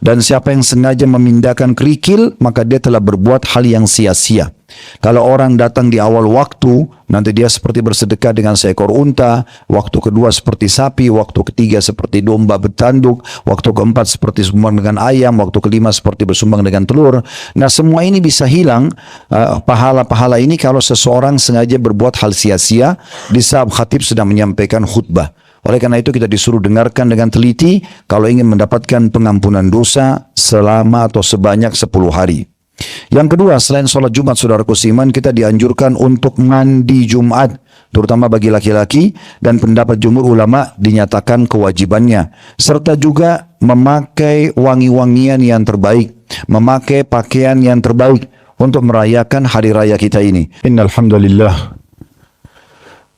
Dan siapa yang sengaja memindahkan kerikil, maka dia telah berbuat hal yang sia-sia. Kalau orang datang di awal waktu, nanti dia seperti bersedekah dengan seekor unta, waktu kedua seperti sapi, waktu ketiga seperti domba bertanduk, waktu keempat seperti sumbang dengan ayam, waktu kelima seperti bersumbang dengan telur. Nah, semua ini bisa hilang, pahala-pahala ini kalau seseorang sengaja berbuat hal sia-sia di saat khatib sedang menyampaikan khutbah. Oleh karena itu kita disuruh dengarkan dengan teliti kalau ingin mendapatkan pengampunan dosa selama atau sebanyak 10 hari. Yang kedua, selain sholat Jumat, saudaraku seiman, kita dianjurkan untuk mandi Jumat, terutama bagi laki-laki, dan pendapat jumhur ulama dinyatakan kewajibannya. Serta juga memakai wangi-wangian yang terbaik, memakai pakaian yang terbaik untuk merayakan hari raya kita ini. Innalhamdulillah.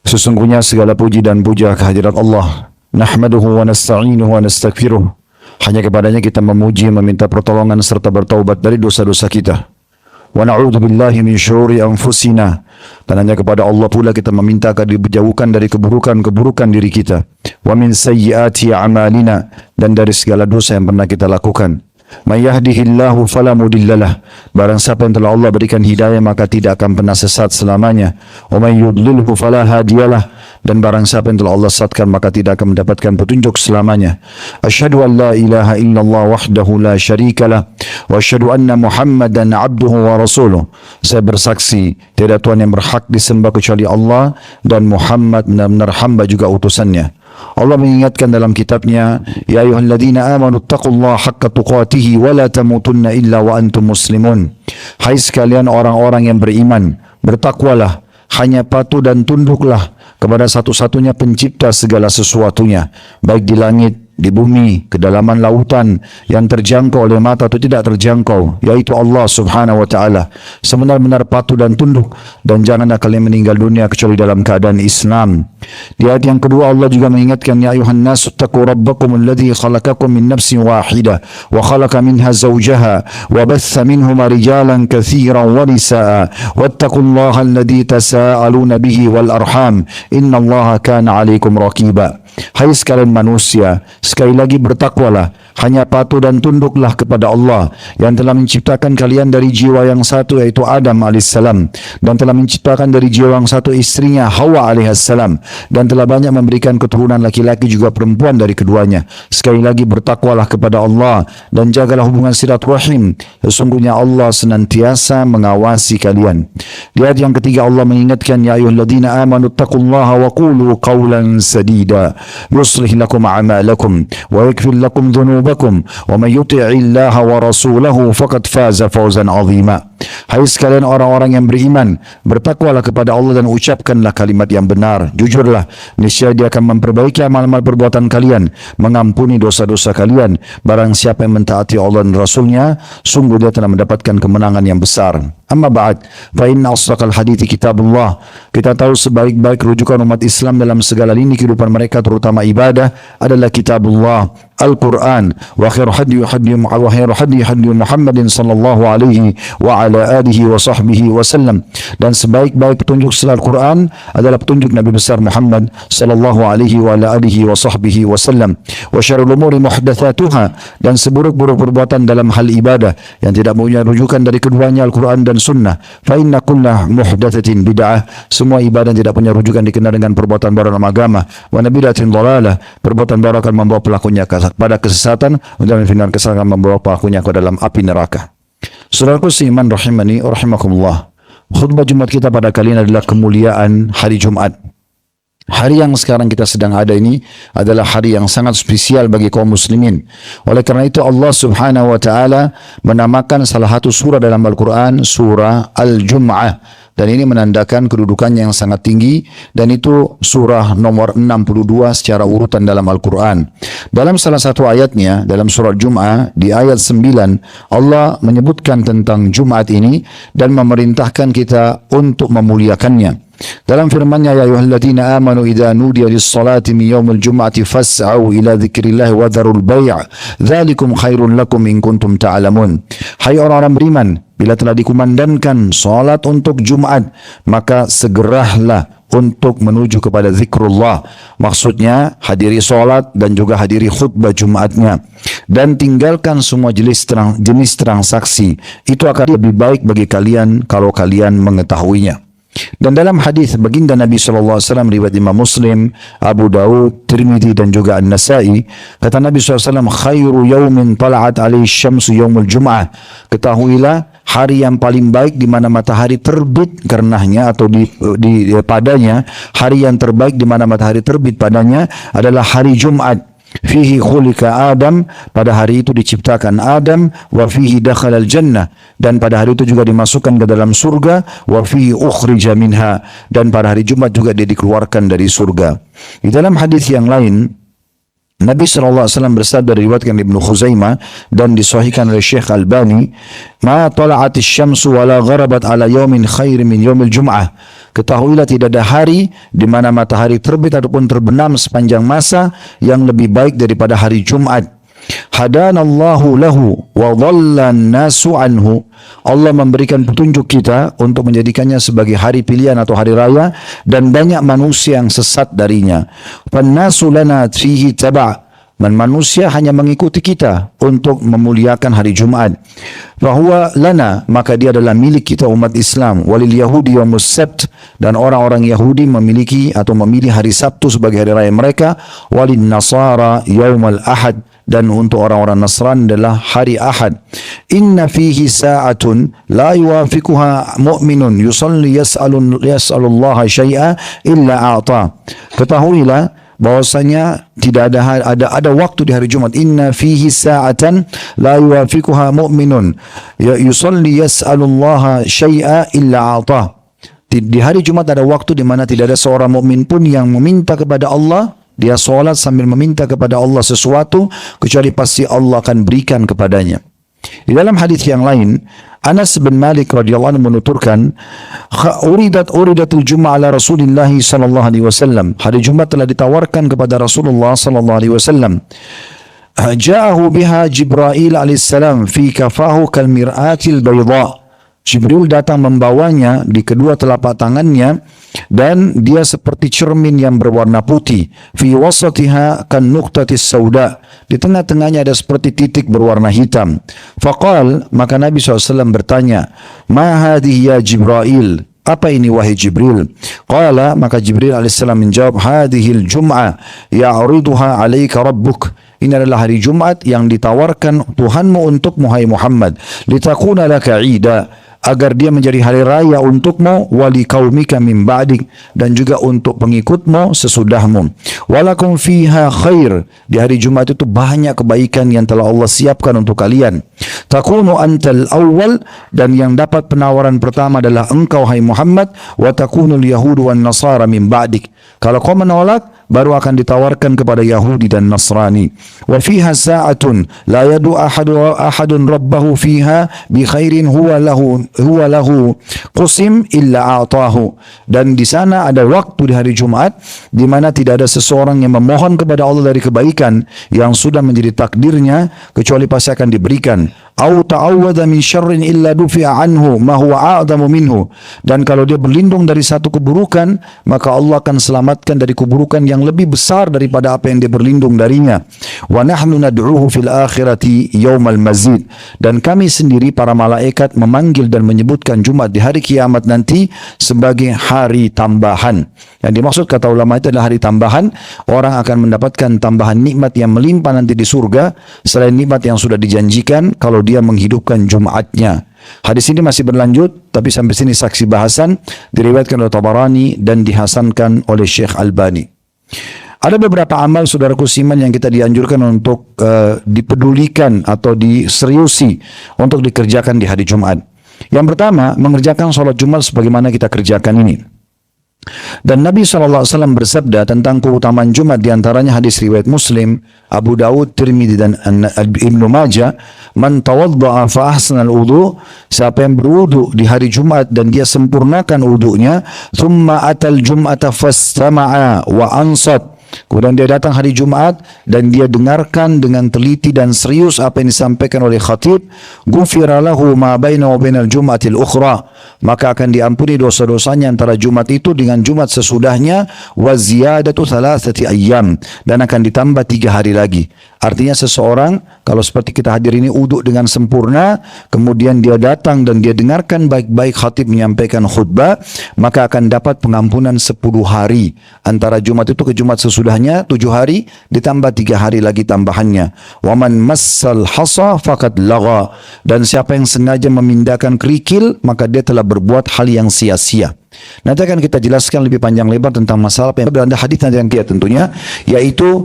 Sesungguhnya segala puji dan puja kehadirat Allah. Nahmaduhu wa nasta'inuhu wa nastaghfiruh. Hanya kepadanya kita memuji, meminta pertolongan serta bertaubat dari dosa-dosa kita. Wa na'udzu billahi min syururi anfusina. Dan hanya kepada Allah pula kita meminta agar dijauhkan dari keburukan-keburukan diri kita. Wa min sayyiati a'malina, dan dari segala dosa yang pernah kita lakukan. Man yahdihillahu fala mudhillalah. Barang siapa yang telah Allah berikan hidayah maka tidak akan pernah sesat selamanya. Wa man yudlilhu fala hadiyalah. Dan barang siapa yang telah Allah sesatkan maka tidak akan mendapatkan petunjuk selamanya. Asyhadu an la ilaha illallah wahdahu la syarikalah wa asyhadu anna Muhammadan abduhu wa rasuluh. Saya bersaksi tiada Tuhan yang berhak disembah kecuali Allah, dan Muhammad benar-benar hamba juga utusannya. Allah mengingatkan dalam kitabnya, ya ayyuhalladzina amanu taqullaha haqqa tuqatih wa la tamutunna illa wa antum muslimun. Hai sekalian orang-orang yang beriman, bertakwalah, hanya patuh dan tunduklah kepada satu-satunya pencipta segala sesuatunya, baik di langit, di bumi, kedalaman lautan, yang terjangkau oleh mata atau tidak terjangkau, yaitu Allah subhanahu wa ta'ala. Sebenar-benar patuh dan tunduk, dan janganlah kalian meninggal dunia kecuali dalam keadaan Islam. Di ayat yang kedua Allah juga mengingatkan, ya ayuhan nasu taqu rabbakum alladhi khalaqakum min nafsin wahidah wa khalaqa minha zawjaha wa batha minhuma rijalan katsiran wa nisaa wattaqullaha alladhi tasaaluna bihi wal arham innallaha kana 'alaikum raqiba. Hai sekalian manusia, sekali lagi bertakwalah, hanya patuh dan tunduklah kepada Allah yang telah menciptakan kalian dari jiwa yang satu, yaitu Adam alaihissalam, dan telah menciptakan dari jiwa yang satu istrinya Hawa alaihissalam, dan telah banyak memberikan keturunan laki-laki juga perempuan dari keduanya. Sekali lagi bertakwalah kepada Allah dan jagalah hubungan silaturahim. Sesungguhnya Allah senantiasa mengawasi kalian. Di ayat yang ketiga Allah mengingatkan, ya ayyuhalladzina amanu taqullaha wa qulu qawlan sadida yuslih lakum a'malakum wa yaghfir lakum dhunubakum wa may yuti'illaha wa rasulahu faqad faza fawzan 'azima. Hai sekalian orang-orang yang beriman, bertakwalah kepada Allah dan ucapkanlah kalimat yang benar. Jujurlah, niscaya Dia akan memperbaiki amal-amal perbuatan kalian, mengampuni dosa-dosa kalian. Barang siapa yang mentaati Allah dan Rasulnya, sungguh dia telah mendapatkan kemenangan yang besar. Amma ba'd, fa inna asdaqal hadithi kitabullah. Kita tahu sebaik-baik rujukan umat Islam dalam segala lini kehidupan mereka, terutama ibadah, adalah kitabullah, Al-Quran. Wa khairu hadi Muhammadin sallallahu alaihi wa ala alihi wa sahbihi wa sallam. Dan sebaik-baik petunjuk setelah Al-Quran adalah petunjuk Nabi besar Muhammad sallallahu alaihi wa ala alihi wa sahbihi wa sallam. Wa syarrul umuri muhdatsatuha, dan seburuk-buruk perbuatan dalam hal ibadah yang tidak punya rujukan dari keduanya Al-Quran dan Sunnah. Fa inna kullah muhdatsatin bid'ah. Semua ibadah tidak punya rujukan dikenal dengan perbuatan baru dalam agama. Wa nabidatin dhalalah. Perbuatan baru akan membawa pelakunya pada kesesatan, dan firman kesesatan membawa pelakunya ke dalam api neraka. Saudaraku seiman rahimani rahimakumullah. Khutbah Jumat kita pada kali ini adalah kemuliaan hari Jumat. Hari yang sekarang kita sedang ada ini adalah hari yang sangat spesial bagi kaum muslimin. Oleh karena itu Allah subhanahu wa ta'ala menamakan salah satu surah dalam Al-Quran surah Al-Jum'ah. Dan ini menandakan kedudukannya yang sangat tinggi, dan itu surah nomor 62 secara urutan dalam Al-Quran. Dalam salah satu ayatnya, dalam surah Jum'ah, di ayat 9, Allah menyebutkan tentang Jumat ini dan memerintahkan kita untuk memuliakannya. Dalam firman-Nya, ya ayyuhalladzina amanu idza nudiya lis-salati min yaumil jum'ati fas'au ila dzikrillahi wa dzarul bai', dzalikum khairul lakum in kuntum ta'lamun. Hai orang-orang beriman, bila telah dikumandangkan salat untuk Jumat, maka segeralah untuk menuju kepada zikrullah. Maksudnya hadiri solat dan juga hadiri khutbah Jumatnya. Dan tinggalkan semua jenis transaksi. Itu akan lebih baik bagi kalian kalau kalian mengetahuinya. Dan dalam hadis baginda Nabi SAW riwayat Imam Muslim, Abu Dawud, Tirmidzi dan juga An-Nasai, kata Nabi SAW, khairu yaumin tala'at alaihi syamsu yaumul jum'ah. Ketahuilah hari yang paling baik di mana matahari terbit karenanya atau padanya, hari yang terbaik di mana matahari terbit padanya adalah hari Jumat. Fihi khulika Adam, pada hari itu diciptakan Adam, wa fihi dakhala al-jannah, dan pada hari itu juga dimasukkan ke dalam surga, wa fihi ukhrija minha, dan pada hari Jumat juga dia dikeluarkan dari surga. Di dalam hadis yang lain Nabi SAW bersabda, diriwayatkan Ibnu Khuzaimah dan disahihkan oleh Syekh Albani, ma tala'atis syamsu wala gharabat ala yaumin khair min yaumil jum'ah. Ketahuilah tidak ada hari di mana matahari terbit ataupun terbenam sepanjang masa yang lebih baik daripada hari Jumat. Hadanallahu lahu wa dhallan nasu anhu. Allah memberikan petunjuk kita untuk menjadikannya sebagai hari pilihan atau hari raya, dan banyak manusia yang sesat darinya. Fannasu lana fihi taba'. Dan manusia hanya mengikuti kita untuk memuliakan hari Jumat. Fahuwa lana, maka dia adalah milik kita umat Islam. Walil Yahudi yaumus sabt, dan orang-orang Yahudi memiliki atau memilih hari Sabtu sebagai hari raya mereka. Walin Nasara yaumal Ahad, dan untuk orang-orang Nasrani adalah hari Ahad. Inna fihi sa'atun la yuwafiquha mu'minun yusalli yas'alullaha syai'a illa a'ta. Ketahuilah bahwasanya tidak ada waktu di hari Jumat. Inna fihi sa'atan la yuwafiquha mu'minun yusalli yas'alullaha syai'a illa a'ta. Di hari Jumat ada waktu di mana tidak ada seorang mukmin pun yang meminta kepada Allah, dia salat sambil meminta kepada Allah sesuatu, kecuali pasti Allah akan berikan kepadanya. Di dalam hadis yang lain, Anas bin Malik radhiyallahu anhu menuturkan, uridatul Jum'ah ala Rasulillah sallallahu alaihi wasallam. Hari Jumat telah ditawarkan kepada Rasulullah sallallahu alaihi wasallam. Ja'ahu biha Jibril alaihissalam fi kafahu kal mir'atil bayda. Jibril datang membawanya di kedua telapak tangannya, dan dia seperti cermin yang berwarna putih. Fi wasatiha kan nuqtatis sauda, di tengah-tengahnya ada seperti titik berwarna hitam. Faqal, maka Nabi SAW bertanya, ma hadhihi ya Jibril, apa ini wahai Jibril? Qala, maka Jibril alaihissalam menjawab, hadhil jum'ah ya'riduha alaika rabbuk. Ini adalah hari Jumat yang ditawarkan Tuhanmu untukmu, hai Muhammad. Litakuna laka 'ida, agar dia menjadi hari raya untukmu, wali qaumika min ba'dik, dan juga untuk pengikutmu sesudahmu. Walakum fiha khair, di hari Jumat itu banyak kebaikan yang telah Allah siapkan untuk kalian. Takunu antal awwal, dan yang dapat penawaran pertama adalah engkau, hai Muhammad. Wa takunul yahudu wan nasara min ba'dik, kalau kau menolak baru akan ditawarkan kepada Yahudi dan Nasrani. Wa fiha sa'atun la yadu ahadun rabbahu fiha bi khairin huwa lahu qusim illa a'tahu. Dan di sana ada waktu di hari Jumat di mana tidak ada seseorang yang memohon kepada Allah dari kebaikan yang sudah menjadi takdirnya, kecuali pasti akan diberikan. Au ta'awwadha min syarrin illa dufi'a anhu ma huwa a'zamu minhu. Dan kalau dia berlindung dari satu keburukan, maka Allah akan selamatkan dari keburukan yang lebih besar daripada apa yang dia berlindung darinya. Wa nahnu nad'uhu fil akhirati yaumal mazid, dan kami sendiri para malaikat memanggil dan menyebutkan Jumat di hari kiamat nanti sebagai hari tambahan. Yang dimaksud kata ulama itu adalah hari tambahan. Orang akan mendapatkan tambahan nikmat yang melimpah nanti di surga, selain nikmat yang sudah dijanjikan kalau dia menghidupkan Jumatnya. Hadis ini masih berlanjut, tapi sampai sini saksi bahasan, diriwayatkan oleh Tabarani dan dihasankan oleh Syekh Albani. Ada beberapa amal saudaraku siman yang kita dianjurkan untuk dipedulikan atau diseriusi untuk dikerjakan di hari Jumat. Yang pertama, mengerjakan sholat Jumat sebagaimana kita kerjakan ini. Dan Nabi SAW bersabda tentang keutamaan Jumat, diantaranya hadis riwayat Muslim, Abu Dawud, Tirmidzi dan Ibnu Majah, man tawadda'a fa ahsanal wudu, siapa yang berwudu di hari Jumat dan dia sempurnakan wudunya, thumma atal jum'ata fastama'a wa ansat, kemudian dia datang hari Jumat dan dia dengarkan dengan teliti dan serius apa yang disampaikan oleh khatib, ghufira lahu ma baina wa bainal jum'atil ukhra, maka akan diampuni dosa-dosanya antara Jumat itu dengan Jumat sesudahnya, wa ziyadatu thalathati ayyam, dan akan ditambah 3 hari lagi. Artinya seseorang kalau seperti kita hadir ini uduk dengan sempurna, kemudian dia datang dan dia dengarkan baik-baik khatib menyampaikan khutbah, maka akan dapat pengampunan 10 hari. Antara Jumat itu ke Jumat sesudahnya 7 hari, ditambah 3 hari lagi tambahannya. Waman massal hasa faqad lagha, dan siapa yang sengaja memindahkan kerikil, maka dia telah berbuat hal yang sia-sia. Nanti akan kita jelaskan lebih panjang lebar tentang masalah yang beranda hadis nanti yang kita tentunya, yaitu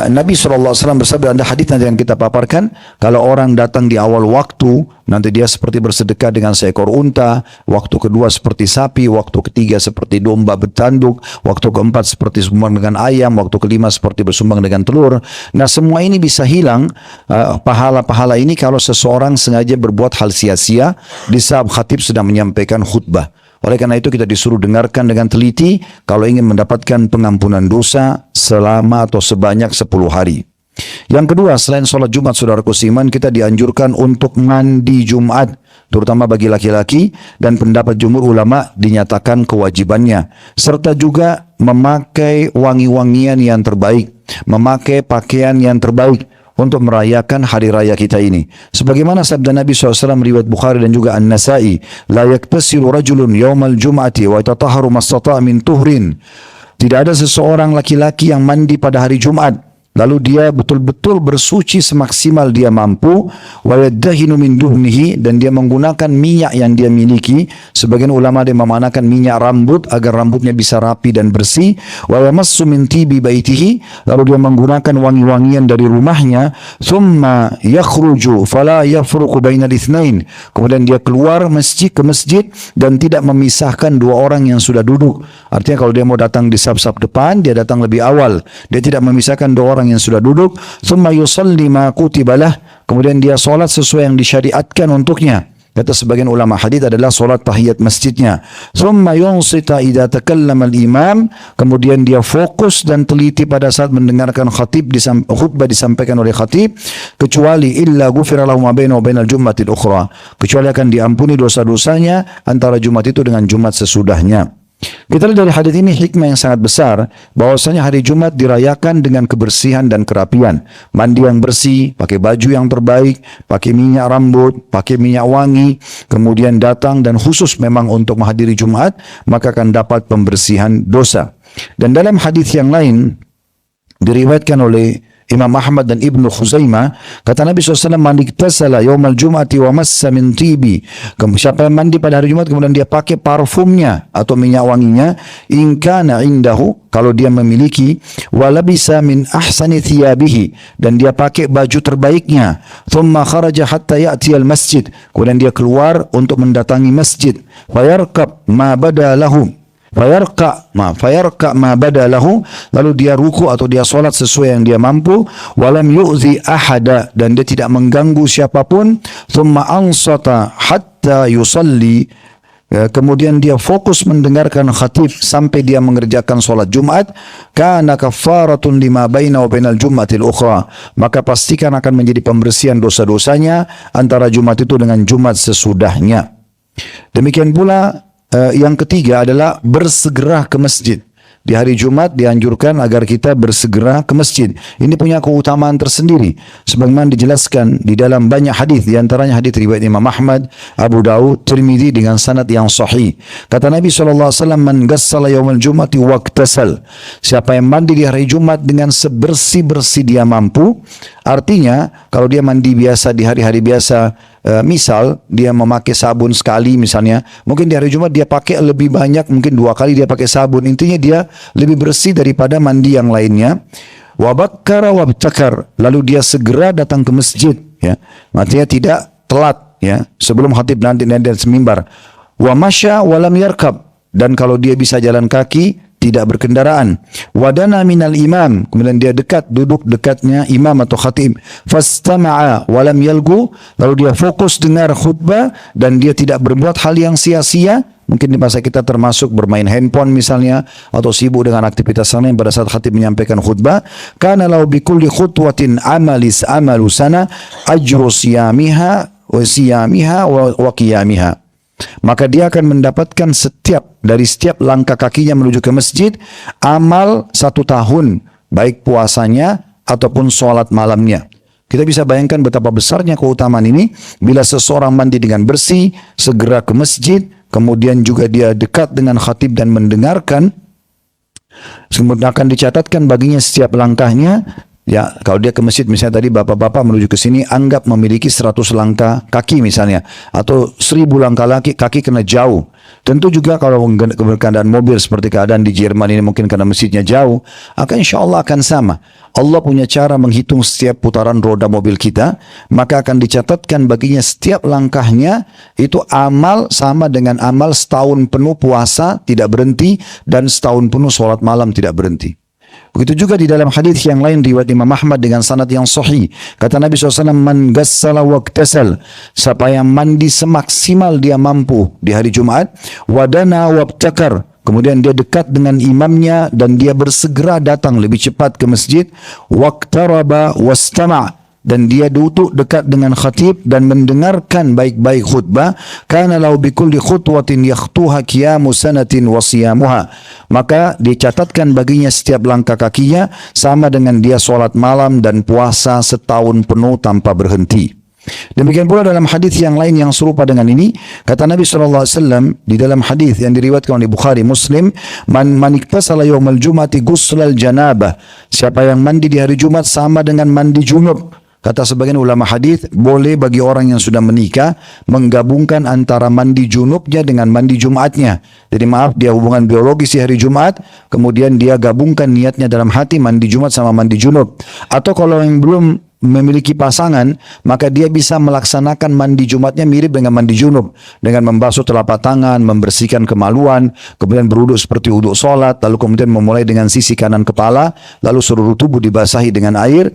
Nabi SAW bersabda, ada hadis nanti yang kita paparkan, kalau orang datang di awal waktu, nanti dia seperti bersedekah dengan seekor unta, waktu kedua seperti sapi, waktu ketiga seperti domba bertanduk, waktu keempat seperti sumbang dengan ayam, waktu kelima seperti bersumbang dengan telur. Nah, semua ini bisa hilang, pahala-pahala ini kalau seseorang sengaja berbuat hal sia-sia di saat khatib sedang menyampaikan khutbah. Oleh karena itu kita disuruh dengarkan dengan teliti kalau ingin mendapatkan pengampunan dosa selama atau sebanyak 10 hari. Yang kedua, selain sholat Jumat, saudaraku seiman, kita dianjurkan untuk mandi Jumat, terutama bagi laki-laki, dan pendapat jumhur ulama dinyatakan kewajibannya. Serta juga memakai wangi-wangian yang terbaik, memakai pakaian yang terbaik untuk merayakan hari raya kita ini. Sebagaimana sabda Nabi SAW riwayat Bukhari dan juga An-Nasai, la yaktasilu rajulun yawmal jum'ati wa yatataharu mastata' min tuhrin. Tidak ada seseorang laki-laki yang mandi pada hari Jumat lalu dia betul-betul bersuci semaksimal dia mampu, wa yaddahinu min duhnihi, dan dia menggunakan minyak yang dia miliki. Sebagian ulama dia memanakan minyak rambut agar rambutnya bisa rapi dan bersih, wa yamassu min tibi baitihi, lalu dia menggunakan wangi-wangian dari rumahnya, thumma yakhruju fala yafruqu bainal itsnain, kemudian dia keluar ke masjid dan tidak memisahkan dua orang yang sudah duduk. Artinya kalau dia mau datang di saf-saf depan, dia datang lebih awal, dia tidak memisahkan dua orang yang sudah duduk. Thumma yusalli ma kutiba lah, kemudian dia solat sesuai yang disyariatkan untuknya. Kata sebagian ulama hadis adalah solat tahiyat masjidnya. Thumma yunsita idza takallama al-imam, kemudian dia fokus dan teliti pada saat mendengarkan khutbah disampaikan oleh khatib, kecuali illa ghufira lahu ma bainahu wa bainal jum'atil ukhra, kecuali akan diampuni dosa-dosanya antara Jumat itu dengan Jumat sesudahnya. Kita lihat dari hadis ini hikmah yang sangat besar, bahwasanya hari Jumat dirayakan dengan kebersihan dan kerapian. Mandi yang bersih, pakai baju yang terbaik, pakai minyak rambut, pakai minyak wangi, kemudian datang dan khusus memang untuk menghadiri Jumat, maka akan dapat pembersihan dosa. Dan dalam hadis yang lain diriwayatkan oleh Imam Ahmad dan Ibnu Khuzaimah, kata Nabi SAW, man iktasala yaumal jum'ati wa massa min tibi, siapa yang mandi pada hari Jumat kemudian dia pakai parfumnya atau minyak wanginya, in kana indahu, kalau dia memiliki, wa labisa min ahsani thiyabihi, dan dia pakai baju terbaiknya, thumma kharaja hatta ya'tiyal masjid, kemudian dia keluar untuk mendatangi masjid, fayarkab ma bada lahu, fayarka ma bada lahu, lalu dia ruku atau dia solat sesuai yang dia mampu, walam yu'zi ahada, dan dia tidak mengganggu siapapun, thumma ansata hatta yusalli, kemudian dia fokus mendengarkan khatib sampai dia mengerjakan solat Jumat, kana kafaratun lima baina wa bainal jum'atil ukhra, maka pastikan akan menjadi pembersihan dosa-dosanya antara Jumat itu dengan Jumat sesudahnya. Demikian pula yang ketiga adalah bersegera ke masjid. Di hari Jumat dianjurkan agar kita bersegera ke masjid. Ini punya keutamaan tersendiri, sebagaimana dijelaskan di dalam banyak hadis, di antaranya hadis riwayat Imam Ahmad, Abu Daud, Tirmidzi dengan sanad yang sahih. Kata Nabi SAW, man ghassala yaumal jum'ati waqtasal, siapa yang mandi di hari Jumat dengan sebersih-bersih dia mampu. Artinya kalau dia mandi biasa di hari-hari biasa, misal dia memakai sabun sekali misalnya, mungkin di hari Jumat dia pakai lebih banyak, mungkin 2 kali dia pakai sabun. Intinya dia lebih bersih daripada mandi yang lainnya. Wabakkara wabtakar, lalu dia segera datang ke masjid, ya, artinya tidak telat, ya, sebelum khatib nanti dari mimbar. Wa masya walam yarkab, dan kalau dia bisa jalan kaki, tidak berkendaraan. Wadana minal imam, kemudian dia duduk dekatnya imam atau khatib. Fastama'a walam yalgu, lalu dia fokus dengar khutbah dan dia tidak berbuat hal yang sia-sia. mungkin di masa kita termasuk bermain handphone misalnya, atau sibuk dengan aktivitas lain pada saat khatib menyampaikan khutbah, kana lau bikulli khutwatin amalu sana ajru siyamiha wa qiyamiha. Maka dia akan mendapatkan dari setiap langkah kakinya menuju ke masjid amal 1 tahun, baik puasanya ataupun sholat malamnya. Kita bisa bayangkan betapa besarnya keutamaan ini bila seseorang mandi dengan bersih, segera ke masjid, kemudian juga dia dekat dengan khatib dan mendengarkan, kemudian akan dicatatkan baginya setiap langkahnya. Ya, kalau dia ke masjid misalnya tadi bapak-bapak menuju ke sini anggap memiliki 100 langkah kaki misalnya, atau 1000 langkah kaki kena jauh. Tentu juga kalau keadaan mobil seperti keadaan di Jerman ini mungkin karena masjidnya jauh, insya Allah akan sama. Allah punya cara menghitung setiap putaran roda mobil kita, maka akan dicatatkan baginya setiap langkahnya itu amal sama dengan amal setahun penuh puasa tidak berhenti dan setahun penuh sholat malam tidak berhenti. Begitu juga di dalam hadis yang lain riwayat Imam Ahmad dengan sanad yang sahih. Kata Nabi SAW, man gassala waqtasal, siapa yang mandi semaksimal dia mampu di hari Jumat, wadana wabtakar, kemudian dia dekat dengan imamnya dan dia bersegera datang lebih cepat ke masjid, waqtaraba wastama', dan dia duduk dekat dengan khatib dan mendengarkan baik-baik khutbah, kana lau bikulli khutwatin yakhtuha qiyamu sanatin wa siyamuha, maka dicatatkan baginya setiap langkah kakinya sama dengan dia solat malam dan puasa setahun penuh tanpa berhenti. Demikian pula dalam hadis yang lain yang serupa dengan ini, kata Nabi SAW di dalam hadis yang diriwayatkan oleh Bukhari Muslim, man iktasala yaumal jum'ati guslal janabah, siapa yang mandi di hari Jumat sama dengan mandi junub. Kata sebagian ulama hadis, boleh bagi orang yang sudah menikah menggabungkan antara mandi junubnya dengan mandi Jumatnya. Jadi maaf, dia hubungan biologis di hari Jumat, kemudian dia gabungkan niatnya dalam hati mandi Jumat sama mandi junub. Atau kalau yang belum memiliki pasangan, maka dia bisa melaksanakan mandi Jumatnya mirip dengan mandi junub, dengan membasuh telapak tangan, membersihkan kemaluan, kemudian berwudu seperti wudu solat, lalu kemudian memulai dengan sisi kanan kepala, lalu seluruh tubuh dibasahi dengan air.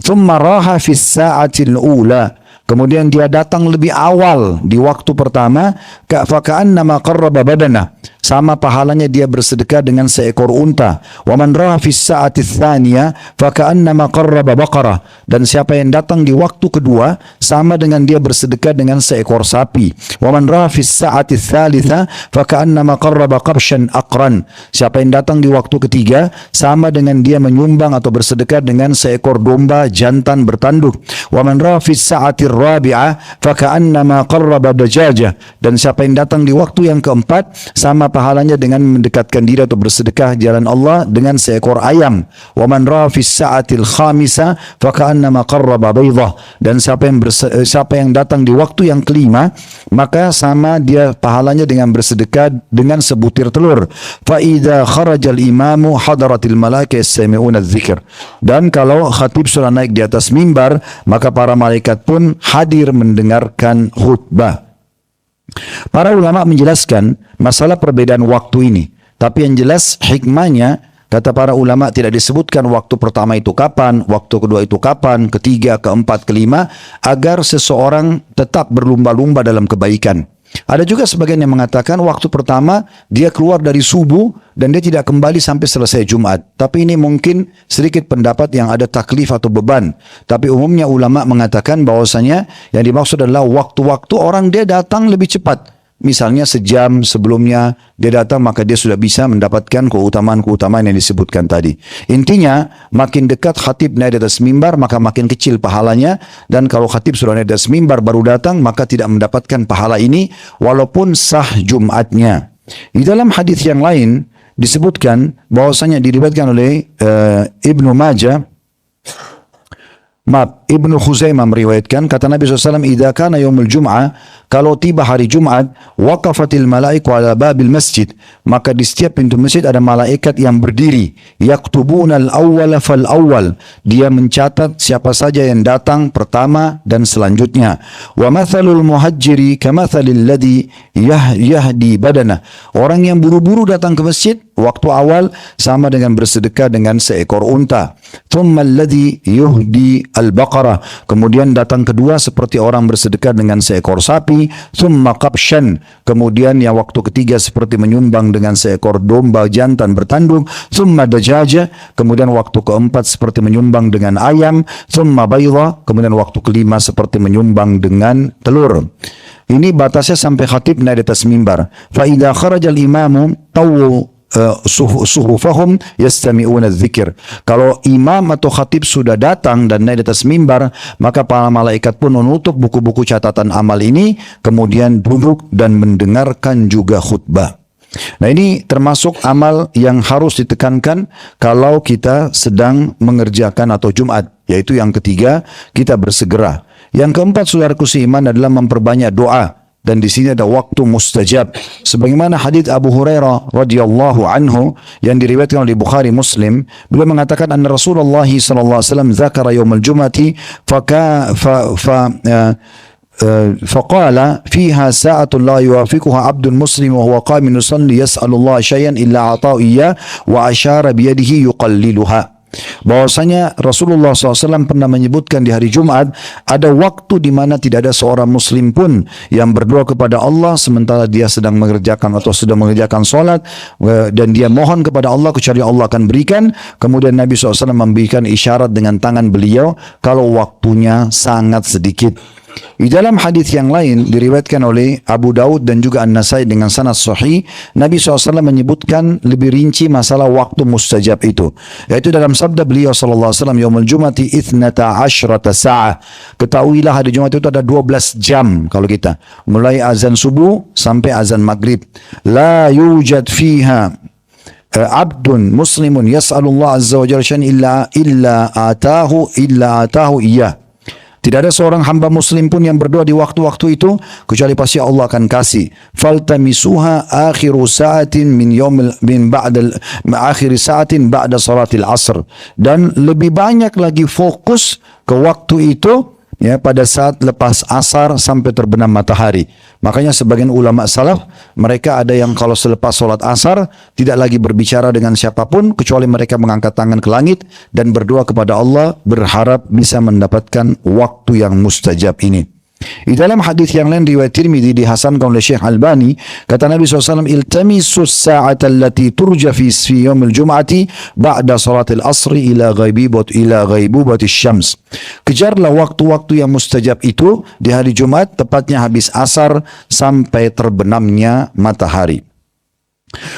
Thumma raha fis sa'atil ula, kemudian dia datang lebih awal di waktu pertama, faka'annama qarraba badana, sama pahalanya dia bersedekah dengan seekor unta. Wa man raha fis sa'ati tsaniyah faka'annama qarraba baqarah, dan siapa yang datang di waktu kedua sama dengan dia bersedekah dengan seekor sapi. Wa man raha fis sa'ati tsalitsa faka'annama qarraba qabshan aqran, siapa yang datang di waktu ketiga sama dengan dia menyumbang atau bersedekah dengan seekor domba jantan bertanduk. Wa man raha fis sa'ati rabi'ah faka'annama qarraba dajajah, dan siapa yang datang di waktu yang keempat sama pahalanya dengan mendekatkan diri atau bersedekah jalan Allah dengan seekor ayam. Wa man ra'a fis sa'atil khamisa faka'annama qarraba baydah, dan siapa yang datang di waktu yang kelima maka sama dia pahalanya dengan bersedekah dengan sebutir telur. Fa idza kharajal imamu hadaratil malaika yastami'una adz-dzikr, dan kalau khatib sudah naik di atas mimbar maka para malaikat pun hadir mendengarkan khutbah. Para ulama menjelaskan masalah perbedaan waktu ini, tapi yang jelas hikmahnya, kata para ulama, tidak disebutkan waktu pertama itu kapan, waktu kedua itu kapan, ketiga, keempat, kelima, agar seseorang tetap berlumba-lumba dalam kebaikan. Ada juga sebagian yang mengatakan waktu pertama dia keluar dari subuh dan dia tidak kembali sampai selesai Jumat. Tapi ini mungkin sedikit pendapat yang ada taklif atau beban. Tapi umumnya ulama mengatakan bahwasanya yang dimaksud adalah waktu-waktu orang dia datang lebih cepat. Misalnya sejam sebelumnya dia datang, maka dia sudah bisa mendapatkan keutamaan-keutamaan yang disebutkan tadi. Intinya, makin dekat khatib naik di atas mimbar, maka makin kecil pahalanya. Dan kalau khatib sudah naik di atas mimbar baru datang, maka tidak mendapatkan pahala ini, walaupun sah Jumatnya. Di dalam hadis yang lain disebutkan bahwasanya diriwayatkan oleh Ibnu Majah, Ibnu Khuzaimah meriwayatkan, kata Nabi SAW, idza kana yaumul jum'ah, kalau tiba hari Jumat, waqafatil malaiku ala babil masjid, maka di setiap pintu masjid ada malaikat yang berdiri, yaktubunal awwala fal awwal, dia mencatat siapa saja yang datang pertama dan selanjutnya. Wa mathalul muhajjiri kamathalil ladzi yahdi badana, orang yang buru-buru datang ke masjid waktu awal sama dengan bersedekah dengan seekor unta. Thumma alladhi yuhdi al-baqar, baqarah. Kemudian datang kedua seperti orang bersedekah dengan seekor sapi. Thumma qabshan. Kemudian yang waktu ketiga seperti menyumbang dengan seekor domba jantan bertanduk. Thumma dajaja. Kemudian waktu keempat seperti menyumbang dengan ayam. Thumma bayda. Kemudian waktu kelima seperti menyumbang dengan telur. Ini batasnya sampai khatib naik di atas mimbar. Fa idza kharaja al-imamu tawu suhufahum yastami'una dzikir. Kalau imam atau khatib sudah datang dan naik di atas mimbar, maka para malaikat pun menutup buku-buku catatan amal ini, kemudian duduk dan mendengarkan juga khutbah. Nah, ini termasuk amal yang harus ditekankan kalau kita sedang mengerjakan atau Jumat, yaitu yang ketiga, kita bersegera. Yang keempat, saudaraku seiman, adalah memperbanyak doa. Dan di sini ada waktu mustajab. Sebagaimana hadits Abu Hurairah radhiyallahu anhu yang diriwayatkan oleh Bukhari Muslim, beliau mengatakan anna Rasulullah sallallahu alaihi wasallam dzakara yaumul jum'ati فقال فيها ساعة لا يوافقها عبد مسلم وهو قائم يصلي يسأل الله شيئا إلا أعطاه إياه وأشار بيده يقللها. Bahwasanya Rasulullah SAW pernah menyebutkan di hari Jumat ada waktu di mana tidak ada seorang muslim pun yang berdoa kepada Allah sementara dia sedang mengerjakan atau sedang mengerjakan solat, dan dia mohon kepada Allah kecuali Allah akan berikan. Kemudian Nabi SAW memberikan isyarat dengan tangan beliau kalau waktunya sangat sedikit. Di dalam hadis yang lain diriwayatkan oleh Abu Daud dan juga An-Nasai dengan sanad sahih, Nabi SAW menyebutkan lebih rinci masalah waktu mustajab itu, yaitu dalam sabda beliau SAW, yaumul jumati ithnata asyrata sa'ah. Ketahuilah hari Jumat itu ada 12 jam kalau kita mulai azan subuh sampai azan maghrib. La yujad fiha abdun muslimun yas'alullah azza wa jalla illa atahu iyah. Tidak ada seorang hamba muslim pun yang berdoa di waktu-waktu itu kecuali pasti Allah akan kasih. Faltamisuha akhiru sa'atin min akhir sa'atin ba'da salatil asr. Dan lebih banyak lagi fokus ke waktu itu ya pada saat lepas asar sampai terbenam matahari. Makanya sebagian ulama salaf, mereka ada yang kalau selepas solat asar tidak lagi berbicara dengan siapapun kecuali mereka mengangkat tangan ke langit dan berdoa kepada Allah berharap bisa mendapatkan waktu yang mustajab ini. Di dalam hadis yang lain riwayat Tirmidzi dihasankan oleh Syekh Albani, kata Nabi SAW, iltamisus sa'ata allati turja fi yaumil jum'ati ba'da salatil asri ila ghaibubati syams. Kejarlah waktu-waktu yang mustajab itu di hari Jumat, tepatnya habis asar sampai terbenamnya matahari.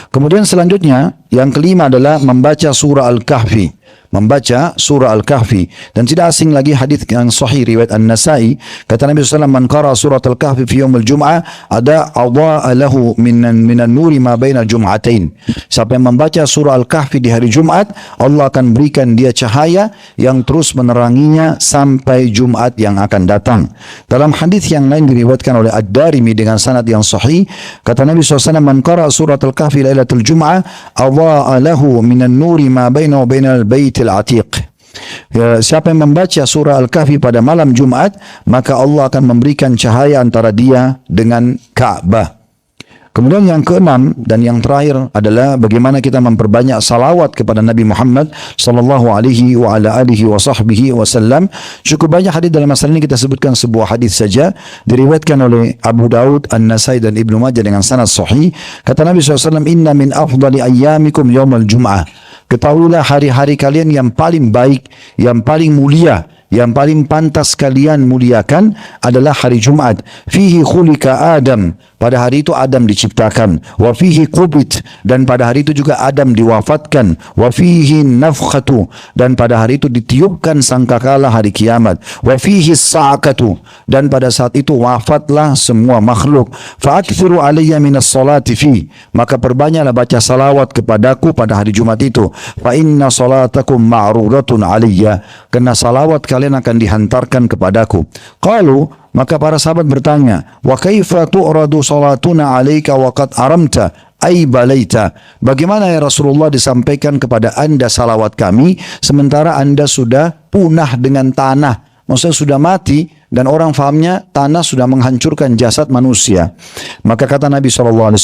Kemudian selanjutnya yang kelima adalah membaca surah Al-Kahfi. Membaca surah Al-Kahfi. Dan tidak asing lagi hadis yang sahih riwayat An-Nasai, kata Nabi SAW, man qara surat Al-Kahfi fi yaumil jum'ah ada adha'a lahu minan nuri ma baina jum'atain. Siapa yang membaca surah Al-Kahfi di hari Jumat, Allah akan berikan dia cahaya yang terus meneranginya sampai Jumat yang akan datang. Dalam hadis yang lain diriwayatkan oleh Ad-Darimi dengan sanad yang sahih, kata Nabi SAW, man qara surat Al-Kahfi lailatul jum'ah adha'a lahu minan nuri ma baina wa bainal baitil atiq. Siapa yang membaca surah Al-Kahfi pada malam Jumat, maka Allah akan memberikan cahaya antara dia dengan Ka'bah. Kemudian yang keenam dan yang terakhir adalah bagaimana kita memperbanyak salawat kepada Nabi Muhammad sallallahu alaihi wa ala alihi wa sahbihi wasallam. Cukup banyak hadis dalam masalah ini, kita sebutkan sebuah hadis saja diriwayatkan oleh Abu Daud, An-Nasai dan Ibnu Majah dengan sanad sahih. Kata Nabi SAW, inna min afdali ayyamikum yaumul jum'ah. Ketahuilah hari-hari kalian yang paling baik, yang paling mulia, yang paling pantas kalian muliakan adalah hari Jumat. Fihi khulika Adam. Pada hari itu Adam diciptakan. Wa fihi qubit. Dan pada hari itu juga Adam diwafatkan. Wa fihi nafkhatu. Dan pada hari itu ditiupkan sangkakala hari kiamat. Wa fihi sa'akatu. Dan pada saat itu wafatlah semua makhluk. Fa'akthiru alayya minas salati fi. Maka perbanyaklah baca salawat kepadaku pada hari Jumat itu. Fa inna salatakum ma'rudatun alayya. Karena salawat kalian akan dihantarkan kepadaku. Qalu, maka para sahabat bertanya, wa kaifa tu'radu salatuna 'alaika wa qad aramta ay balaita. Bagaimana ya Rasulullah disampaikan kepada Anda salawat kami sementara Anda sudah punah dengan tanah maksudnya sudah mati dan orang fahamnya tanah sudah menghancurkan jasad manusia. Maka kata Nabi SAW,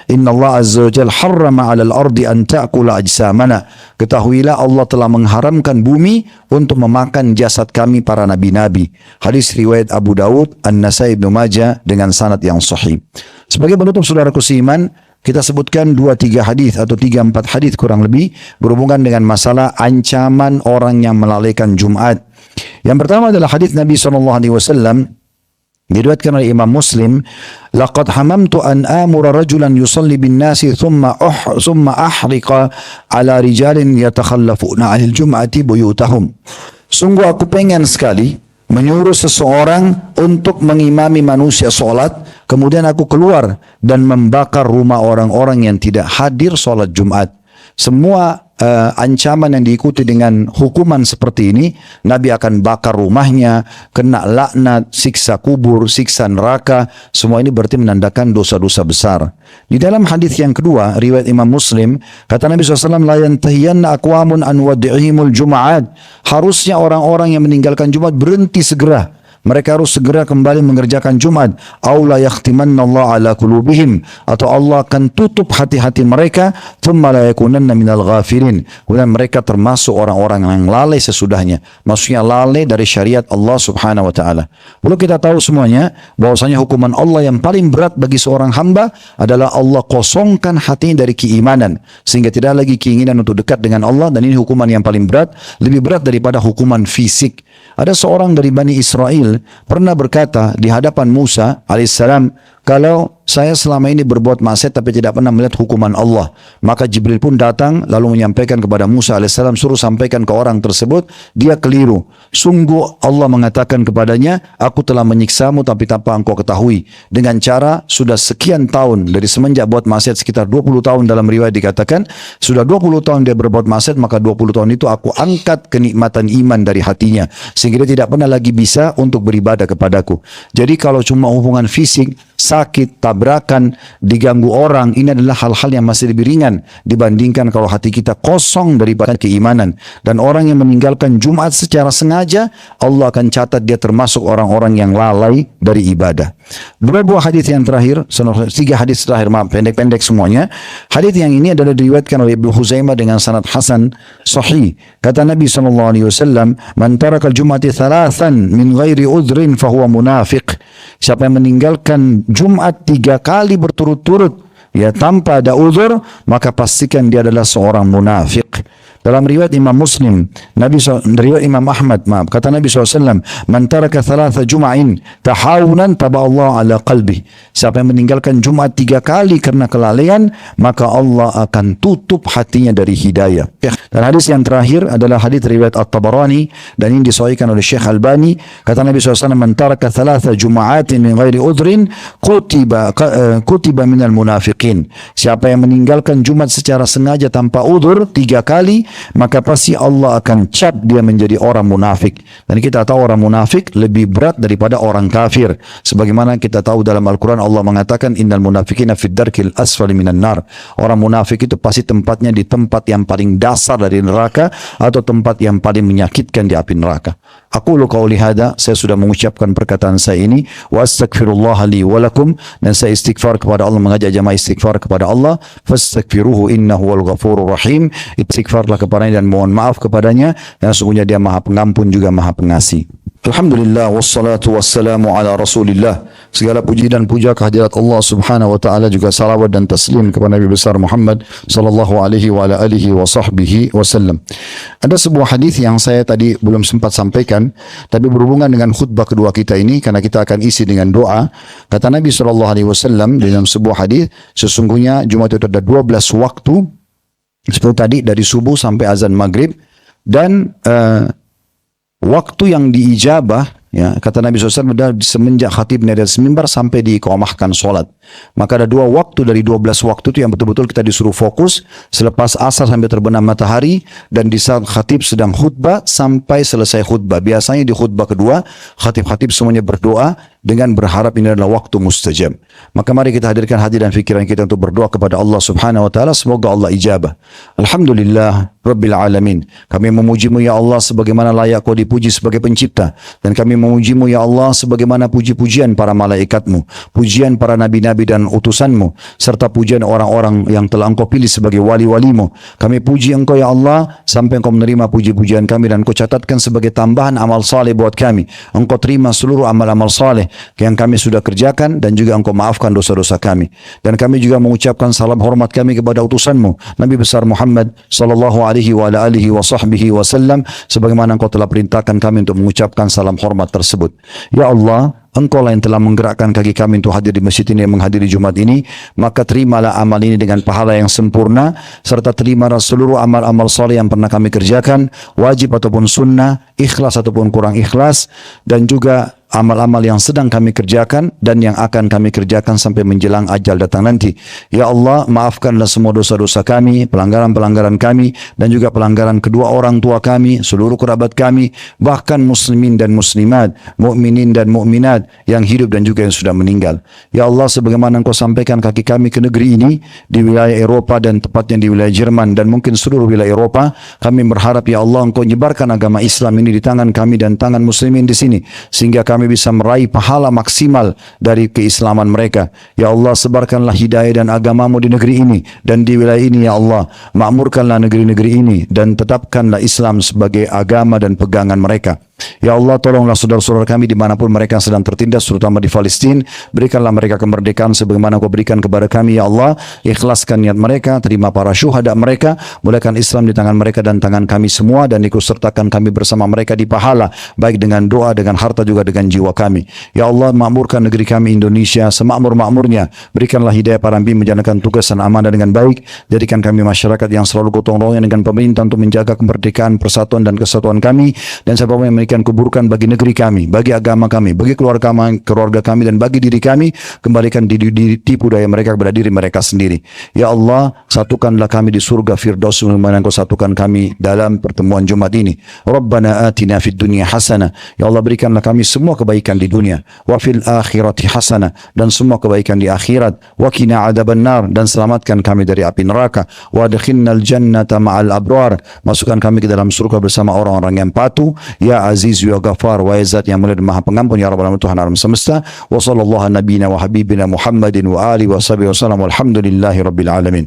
Inna Allah Azza wa Jal harrama alal ardi an ta'kula ajsamana. Ketahuilah Allah telah mengharamkan bumi untuk memakan jasad kami para nabi-nabi. Hadis riwayat Abu Dawud, An-Nasai, Ibnu Majah dengan sanad yang sahih. Sebagai penutup saudaraku seiman, kita sebutkan 2-3 hadis atau 3-4 hadis kurang lebih berhubungan dengan masalah ancaman orang yang melalaikan Jumat. Yang pertama adalah hadis Nabi SAW diriwayatkan oleh Imam Muslim, laqad hamamtu an amura rajulan yusalli bin nasi thumma ahriqa ala rijalin yatakhallafuna 'anil jum'ati buyutahum. Sungguh aku pengen sekali menyuruh seseorang untuk mengimami manusia solat, kemudian aku keluar dan membakar rumah orang-orang yang tidak hadir solat Jumat. Semua ancaman yang diikuti dengan hukuman seperti ini, Nabi akan bakar rumahnya, kena laknat, siksa kubur, siksa neraka. Semua ini berarti menandakan dosa-dosa besar. Di dalam hadis yang kedua, riwayat Imam Muslim, kata Nabi SAW, la yantahiyanna aqwamun an wad'ihimul jum'at. Harusnya orang-orang yang meninggalkan Jumat berhenti segera. Mereka harus segera kembali mengerjakan Jumat. Aula yakhtimanna Allah ala qulubihim, atau Allah akan tutup hati-hati mereka. Thumma la yakunanna minal ghafilin. Kemudian mereka termasuk orang-orang yang lalai sesudahnya. Maksudnya lalai dari syariat Allah Subhanahu wa taala. Perlu kita tahu semuanya bahwasanya hukuman Allah yang paling berat bagi seorang hamba adalah Allah kosongkan hatinya dari keimanan sehingga tidak lagi keinginan untuk dekat dengan Allah, dan ini hukuman yang paling berat, lebih berat daripada hukuman fisik. Ada seorang dari Bani Israel pernah berkata di hadapan Musa alaihissalam, kalau saya selama ini berbuat maksiat tapi tidak pernah melihat hukuman Allah. Maka Jibril pun datang lalu menyampaikan kepada Musa alaihissalam, suruh sampaikan ke orang tersebut, dia keliru. Sungguh Allah mengatakan kepadanya, aku telah menyiksamu tapi tanpa engkau ketahui. Dengan cara sudah sekian tahun, dari semenjak buat maksiat sekitar 20 tahun dalam riwayat dikatakan, sudah 20 tahun dia berbuat maksiat, maka 20 tahun itu aku angkat kenikmatan iman dari hatinya. Sehingga dia tidak pernah lagi bisa untuk beribadah kepadaku. Jadi kalau cuma hubungan fisik, sakit, tabrakan, diganggu orang, ini adalah hal-hal yang masih lebih ringan dibandingkan kalau hati kita kosong daripada keimanan. Dan orang yang meninggalkan Jumat secara sengaja, Allah akan catat dia termasuk orang-orang yang lalai dari ibadah. Dua buah hadis yang terakhir, 3 hadis terakhir, maaf, pendek-pendek semuanya. Hadis yang ini adalah diriwayatkan oleh Ibnu Huzaimah dengan sanad hasan sahih. Kata Nabi SAW, man tarakal jum'ati thalathan min ghairi udhrin fahuwa munafiq. Siapa yang meninggalkan Jumat 3 kali berturut-turut ya tanpa ada uzur, maka pastikan dia adalah seorang munafik. Dalam riwayat Imam Muslim, riwayat Imam Ahmad, maaf, kata Nabi SAW, man taraka thalatha jum'ain tahawunan taba Allah ala qalbi. Siapa yang meninggalkan Jumat 3 kali karena kelalaian, maka Allah akan tutup hatinya dari hidayah. Dan hadis yang terakhir adalah hadis riwayat At-Tabarani, dan ini disahihkan oleh Syekh Albani. Kata Nabi SAW, man taraka thalatha jum'atin min ghairi udhrin kutiba minal munafiqin. Siapa yang meninggalkan Jumat secara sengaja tanpa udhur 3 kali, maka pasti Allah akan cap dia menjadi orang munafik. Dan kita tahu orang munafik lebih berat daripada orang kafir. Sebagaimana kita tahu dalam Al-Quran Allah mengatakan, innal munafikina fid darkil asfali minan nar. Orang munafik itu pasti tempatnya di tempat yang paling dasar dari neraka, atau tempat yang paling menyakitkan di api neraka. Aku qauli hada, saya sudah mengucapkan perkataan saya ini, wa astaghfirullah li wa lakum, dan saya istighfar kepada Allah, mengajak jamaah istighfar kepada Allah, fastaghfiruhu innahu wal ghafurur rahim. Istighfarlah kepadanya dan mohon maaf kepadanya, dan sesungguhnya dia Maha Pengampun juga Maha Pengasih. Alhamdulillah, wassalatu wassalamu ala rasulillah. Segala puji dan puja kehadirat Allah subhanahu wa ta'ala, juga salawat dan taslim kepada Nabi besar Muhammad sallallahu alaihi wa ala alihi wa sahbihi wasallam. Ada sebuah hadis yang saya tadi belum sempat sampaikan, tapi berhubungan dengan khutbah kedua kita ini, karena kita akan isi dengan doa. Kata Nabi sallallahu alaihi wasallam dalam sebuah hadis, sesungguhnya Jumat itu ada 12 waktu, seperti tadi dari subuh sampai azan maghrib, dan waktu yang diijabah, ya, kata Nabi SAW, adalah semenjak khatib dari mimbar sampai diiqamahkan solat. Maka ada 2 waktu dari 12 waktu itu yang betul-betul kita disuruh fokus, selepas asar sampai terbenam matahari, dan di saat khatib sedang khutbah sampai selesai khutbah. Biasanya di khutbah kedua, khatib-khatib semuanya berdoa, dengan berharap ini adalah waktu mustajab. Maka mari kita hadirkan hati dan fikiran kita untuk berdoa kepada Allah Subhanahu wa taala, semoga Allah ijabah. Alhamdulillah Rabbil Alamin. Kami memuji-Mu ya Allah sebagaimana layak Kau dipuji sebagai pencipta, dan kami memuji-Mu ya Allah sebagaimana puji-pujian para malaikat-Mu, pujian para nabi-nabi dan utusan-Mu, serta pujian orang-orang yang telah Engkau pilih sebagai wali-wali-Mu. Kami puji Engkau ya Allah sampai Engkau menerima puji-pujian kami dan Engkau catatkan sebagai tambahan amal saleh buat kami. Engkau terima seluruh amal-amal saleh yang kami sudah kerjakan, dan juga Engkau maafkan dosa-dosa kami. Dan kami juga mengucapkan salam hormat kami kepada utusan-Mu Nabi besar Muhammad sallallahu alaihi wa alihi wa sahbihi wasallam, sebagaimana Engkau telah perintahkan kami untuk mengucapkan salam hormat tersebut. Ya Allah, Engkau lah yang telah menggerakkan kaki kami untuk hadir di masjid ini, menghadiri Jumat ini, maka terimalah amal ini dengan pahala yang sempurna, serta terimalah seluruh amal-amal saleh yang pernah kami kerjakan, wajib ataupun sunnah, ikhlas ataupun kurang ikhlas, dan juga amal-amal yang sedang kami kerjakan dan yang akan kami kerjakan sampai menjelang ajal datang nanti. Ya Allah, maafkanlah semua dosa-dosa kami, pelanggaran-pelanggaran kami, dan juga pelanggaran kedua orang tua kami, seluruh kerabat kami, bahkan muslimin dan muslimat, mukminin dan mukminat yang hidup dan juga yang sudah meninggal. Ya Allah, sebagaimana Engkau sampaikan kaki kami ke negeri ini, di wilayah Eropa dan tepatnya di wilayah Jerman dan mungkin seluruh wilayah Eropa, kami berharap ya Allah Engkau nyebarkan agama Islam ini di tangan kami dan tangan muslimin di sini, sehingga kami bisa meraih pahala maksimal dari keislaman mereka. Ya Allah, sebarkanlah hidayah dan agamamu di negeri ini dan di wilayah ini ya Allah. Makmurkanlah negeri-negeri ini dan tetapkanlah Islam sebagai agama dan pegangan mereka. Ya Allah, tolonglah saudara-saudara kami dimanapun mereka sedang tertindas, terutama di Palestina. Berikanlah mereka kemerdekaan sebagaimana Kau berikan kepada kami ya Allah. Ikhlaskan niat mereka, terima para syuhada mereka, mulakan Islam di tangan mereka dan tangan kami semua, dan ikut sertakan kami bersama mereka di pahala, baik dengan doa, dengan harta, juga dengan jiwa kami. Ya Allah, makmurkan negeri kami Indonesia semakmur-makmurnya. Berikanlah hidayah para nabi menjalankan tugas dan amanah dengan baik. Jadikan kami masyarakat yang selalu gotong royong dengan pemerintah untuk menjaga kemerdekaan, persatuan dan kesatuan kami, dan siapa yang memberikan keburukan bagi negeri kami, bagi agama kami, bagi keluarga kami dan bagi diri kami, kembalikan tipu daya mereka kepada diri mereka sendiri. Ya Allah, satukanlah kami di surga Firdaus sebagaimana Engkau satukan kami dalam pertemuan Jumat ini. Rabbana atina fid dunya hasanah. Ya Allah, berikanlah kami semua kebaikan di dunia, wa fil akhirati hasanah, dan semua kebaikan di akhirat, wa qina adzabannar, dan selamatkan kami dari api neraka, wa adkhilnal jannata ma'al abrar, masukkan kami ke dalam surga bersama orang-orang yang patuh. Ya Aziz ya Ghafar, wa Zat yang mulia dan maha pengampun, ya Rabbal alamin, Tuhan alam semesta. Wa sallallahu nabiyina wa habibina Muhammadin wa alihi wa sahbihi wasallam, walhamdulillahi rabbil alamin.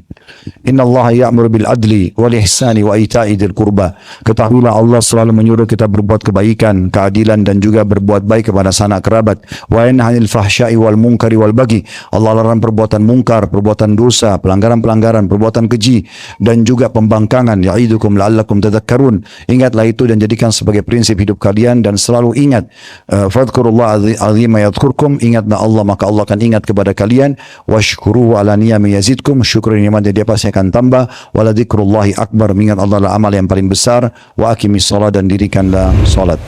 Inna Allah ya'muru bil adli wal ihsani wa ita'i dzil qurba. Ketahuilah Allah selalu menyuruh kita berbuat kebaikan, keadilan, dan juga berbuat baik kepada sanak kerabat. Wa yanha 'anil fahsya'i wal munkari wal baghi. Allah larang perbuatan mungkar, perbuatan dosa, pelanggaran-pelanggaran, perbuatan keji, dan juga pembangkangan. Ya'idukum la'allakum tadhakkarun. Ingatlah itu dan jadikan sebagai prinsip hidup kalian, dan selalu ingat, fadhkurullah azima yadhkurkum, ingatlah Allah maka Allah akan ingat kepada kalian. Washkuru ala niyami yazidkum, syukuri nikmatnya dia pasti akan tambah. Waladhikrullahi akbar, mengingat Allah adalah amal yang paling besar. Wa aqimis salat, dan dirikanlah salat.